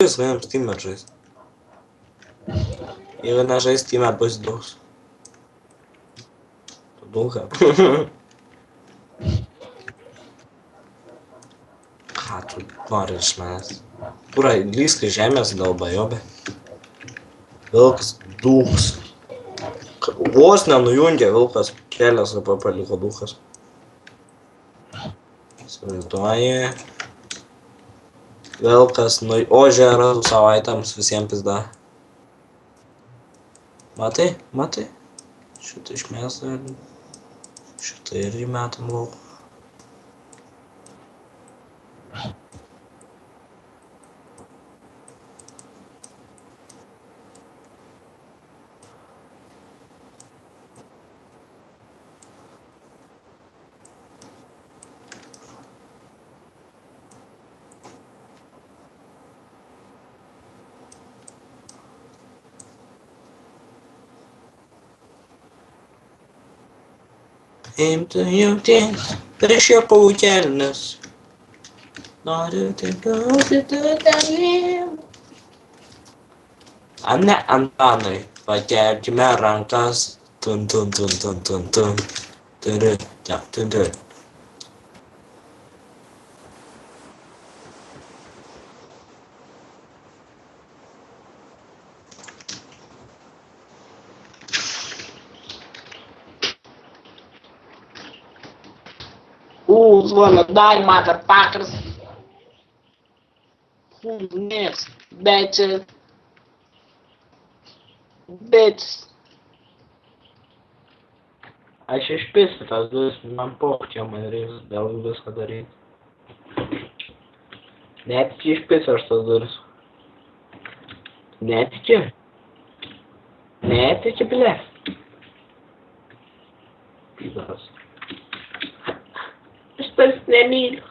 Galim Steam'ą žaist. Jeigu nežais Steam'ą, bus dūs. Dūka. Ką tu nori iš manęs? Pura, lįsk į žemės dalbajobė. Vilkas dūks. Vos nenujungė vilkas kelias, arba paliko dūkas. Įsivaizduoji. Vilkas ožė radų savaitėms visiems pizda. Matai? Matai? Šitą išmestą. Šitą ir įmetam lauk. Imtų jungtins prieš jo paukelnes. Noriu tik gauti tu tavim. Ane Antanai, pakelkime rankas. Tun tun tun tun tun tun. Turi, ja, tun tun. Who's gonna die, motherfuckers? Who's next, bitches? Bitches. Aš išpisiu tas duris, man pochčia, man reiks vėl viską daryti. Netiki išpisiu aš tas duris. Netiki? Netiki, ble. Pidas. Aš tas nemyliu.